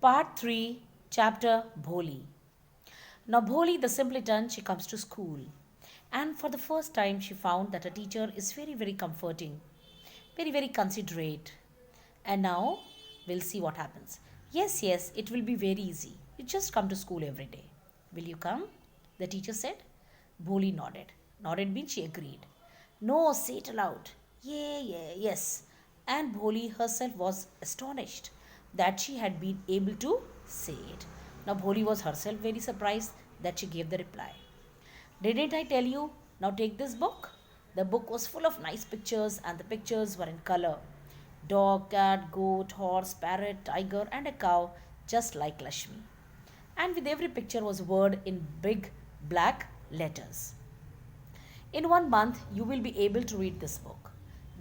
Part 3, Chapter Bholi. Now, Bholi, the simpleton, she comes to school. And for the first time, she found that a teacher is very, very comforting, very, very considerate. And now, we'll see what happens. Yes, yes, it will be very easy. You just come to school every day. Will you come? The teacher said. Bholi nodded. Nodded means she agreed. No, say it aloud. Yeah, yeah, yes. And Bholi herself was astonished that she had been able to say it. Now, Bholi was herself very surprised that she gave the reply. Didn't I tell you? Now take this book. The book was full of nice pictures, and the pictures were in color: dog, cat, goat, horse, parrot, tiger, and a cow, just like Lashmi. And with every picture was a word in big black letters. In 1 month, you will be able to read this book.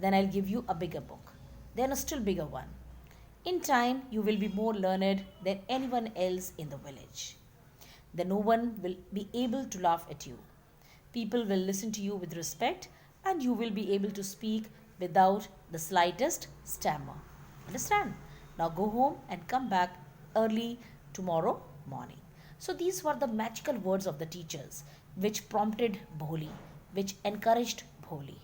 Then I'll give you a bigger book. Then a still bigger one. In time, you will be more learned than anyone else in the village. Then no one will be able to laugh at you. People will listen to you with respect, and you will be able to speak without the slightest stammer. Understand? Now go home and come back early tomorrow morning. So these were the magical words of the teachers, which prompted Bholi, which encouraged Bholi.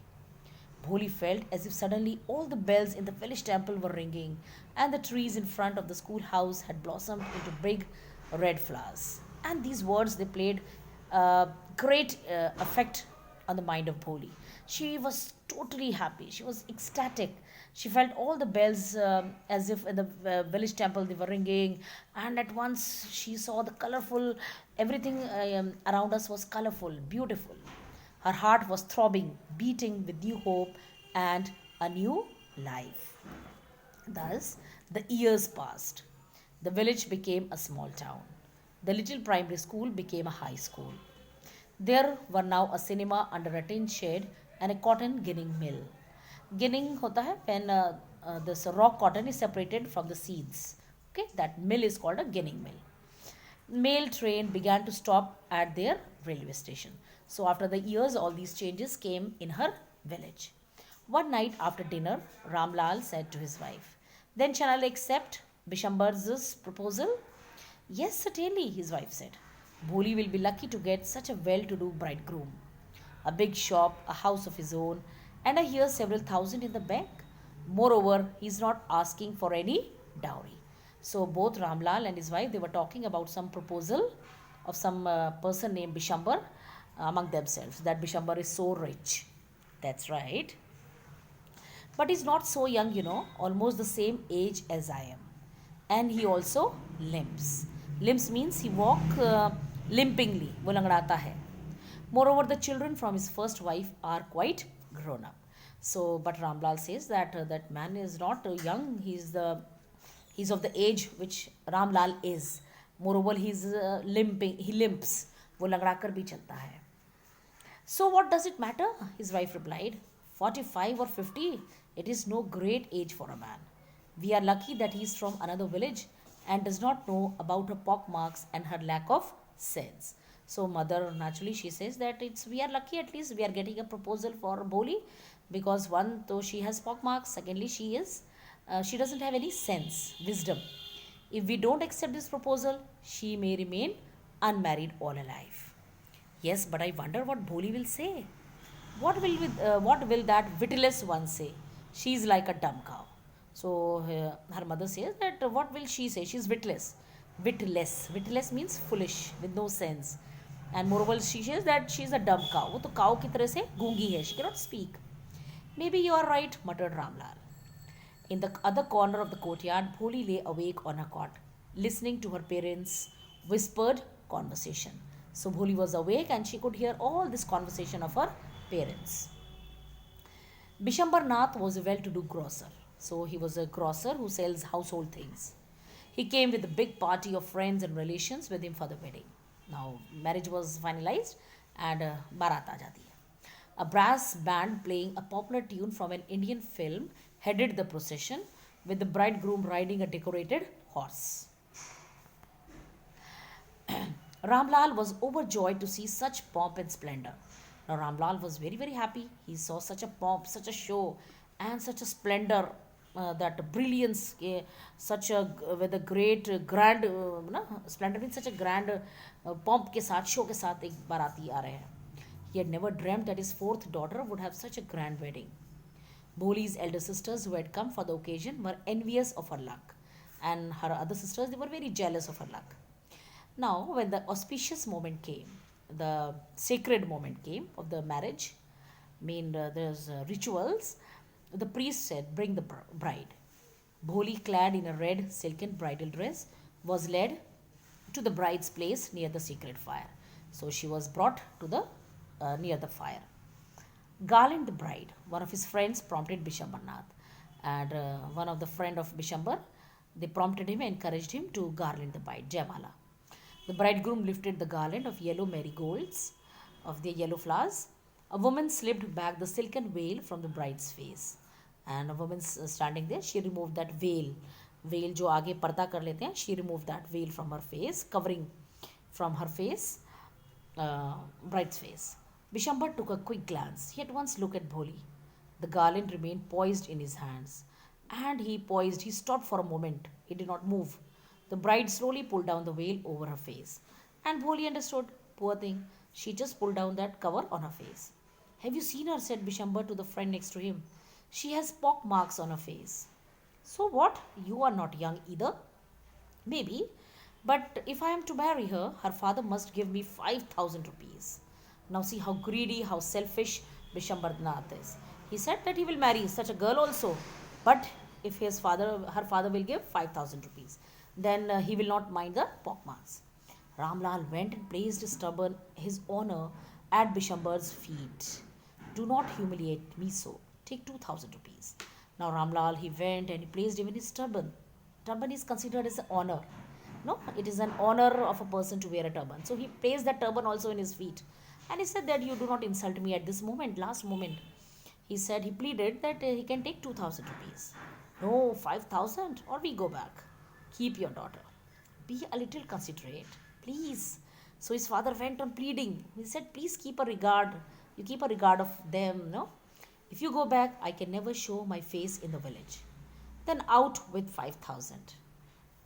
Bholi felt as if suddenly all the bells in the village temple were ringing, and the trees in front of the schoolhouse had blossomed into big red flowers. And these words, they played great effect on the mind of Bholi. She was totally happy. She was ecstatic. She felt all the bells as if in the village temple they were ringing, and at once she saw the colorful, everything around us was colorful, beautiful. Her heart was throbbing, beating with new hope and a new life. Thus, the years passed. The village became a small town. The little primary school became a high school. There were now a cinema under a tin shed and a cotton ginning mill. Ginning hota hai when this raw cotton is separated from the seeds. Okay, that mill is called a ginning mill. Mail train began to stop at their railway station. So after the years, all these changes came in her village. One night after dinner, Ramlal said to his wife, "Then shall I accept Bishambar's proposal?" "Yes, certainly," his wife said. "Bholi will be lucky to get such a well-to-do bridegroom. A big shop, a house of his own, and I hear several thousand in the bank. Moreover, he is not asking for any dowry." So both Ramlal and his wife, they were talking about some proposal of some person named Bishambar among themselves. That Bishambar is so rich. That's right. But he's not so young, almost the same age as I am. And he also limps. Limps means he walk limpingly. वो लंगड़ाता है. Moreover, the children from his first wife are quite grown up. So, but Ramlal says that that man is not young. He's of the age which Ramlal is. Moreover, he's limping. He limps. वो लंगड़ा कर भी चलता है. So what does it matter? His wife replied. 45 or 50, it is no great age for a man. We are lucky that he is from another village and does not know about her pockmarks and her lack of sense. So mother naturally she says that we are lucky, at least we are getting a proposal for Bholi, because one, though she has pockmarks, secondly she doesn't have any sense, wisdom. If we don't accept this proposal, she may remain unmarried all her life. Yes, but I wonder what Bholi will say. What will that witless one say? She is like a dumb cow. So her mother says that what will she say? She is witless. Witless. Witless means foolish, with no sense. And moreover, she says that she is a dumb cow. वो तो cow की तरह से गूंगी है. She cannot speak. Maybe you are right, muttered Ramlal. In the other corner of the courtyard, Bholi lay awake on her cot, listening to her parents' whispered conversation. So Bholi was awake and she could hear all this conversation of her parents. Bishambar Nath was a well-to-do grocer. So he was a grocer who sells household things. He came with a big party of friends and relations with him for the wedding. Now marriage was finalized and Bharat aa jati hai. A brass band playing a popular tune from an Indian film headed the procession, with the bridegroom riding a decorated horse. Ramlal was overjoyed to see such pomp and splendor. Now Ramlal was very, very happy. He saw such a pomp, such a show, and such a splendor that brilliance, such a with a great grand ना splendor in such a grand pomp के साथ show के साथ एक बाराती आ रहे हैं. He had never dreamt that his fourth daughter would have such a grand wedding. Bholi's elder sisters, who had come for the occasion, were envious of her luck, and her other sisters, they were very jealous of her luck. Now, when the auspicious moment came, the sacred moment came of the marriage, there's rituals, the priest said, "Bring the bride." Bholi, clad in a red silken bridal dress, was led to the bride's place near the sacred fire. So she was brought to the near the fire. Garland the bride, one of his friends prompted Bishambarnath, and one of the friend of Bishambar, they prompted him, encouraged him to garland the bride, Jayamala. The bridegroom lifted the garland of yellow marigolds, of the yellow flowers. A woman slipped back the silken veil from the bride's face, and a woman standing there, she removed that veil जो आगे पर्दा कर लेते हैं, she removed that veil from her face, covering from her face, bride's face. Bishambar took a quick glance. He at once looked at Bholi. The garland remained poised in his hands, and he stopped for a moment. He did not move. The bride slowly pulled down the veil over her face, and Bholi understood. Poor thing, she just pulled down that cover on her face. "Have you seen her?" said Bishambar to the friend next to him. "She has pock marks on her face." "So what? You are not young either." "Maybe, but if I am to marry her, her father must give me 5,000 rupees. Now see how greedy, how selfish Bishambarnath is. He said that he will marry such a girl also, but if her father will give 5,000 rupees, then he will not mind the pockmarks. Ramlal went and placed his turban, his honor, at Bishambar's feet. "Do not humiliate me so. Take 2,000 rupees." Now Ramlal, he went and he placed even his turban. Turban is considered as an honor. No, it is an honor of a person to wear a turban. So he placed that turban also in his feet. And he said that, "You do not insult me at this moment, last moment." He pleaded that he can take 2,000 rupees. "No, 5,000 or we go back. Keep your daughter. Be a little considerate, please." So his father went on pleading. He said, "Please keep a regard. You keep a regard of them, no? If you go back, I can never show my face in the village." Then out with 5,000.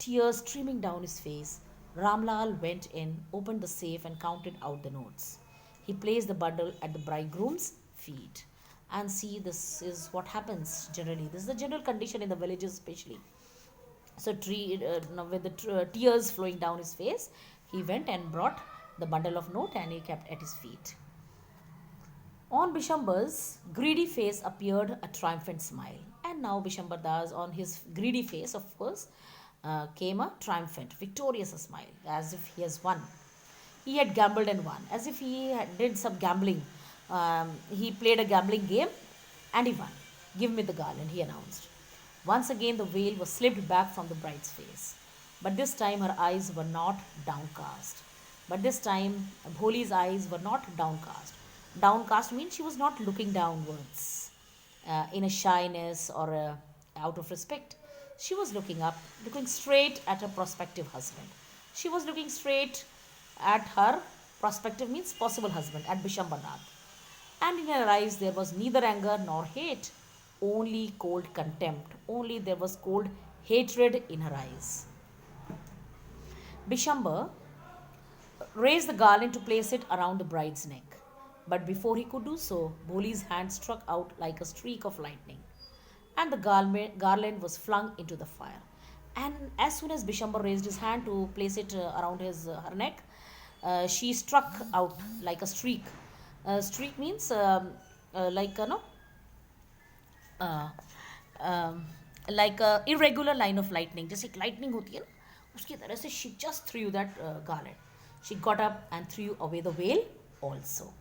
Tears streaming down his face, Ramlal went in, opened the safe and counted out the notes. He placed the bundle at the bridegroom's feet. And see, this is what happens generally. This is the general condition in the villages especially. So with the tears flowing down his face, he went and brought the bundle of note and he kept at his feet. On Bishambar's greedy face appeared a triumphant smile. And now Bishambar Das, on his greedy face, of course, came a triumphant, victorious smile, as if he has won. He had gambled and won, as if did some gambling. He played a gambling game and he won. "Give me the garland," he announced. Once again, the veil was slipped back from the bride's face. But this time, her eyes were not downcast. But this time, Bholi's eyes were not downcast. Downcast means she was not looking downwards in a shyness or out of respect. She was looking up, looking straight at her prospective husband. She was looking straight at her prospective means possible husband, at Bishambarnath. And in her eyes there was neither anger nor hate, only cold contempt. Only there was cold hatred in her eyes. Bishambar raised the garland to place it around the bride's neck. But before he could do so, Bholi's hand struck out like a streak of lightning, and the garland was flung into the fire. And as soon as Bishambar raised his hand to place it around her neck, she struck out like a streak. Streak means like uh, um, like a irregular line of lightning. जैसे एक lightning होती है ना, उसकी तरह से she just threw that garland. She got up and threw away the veil also.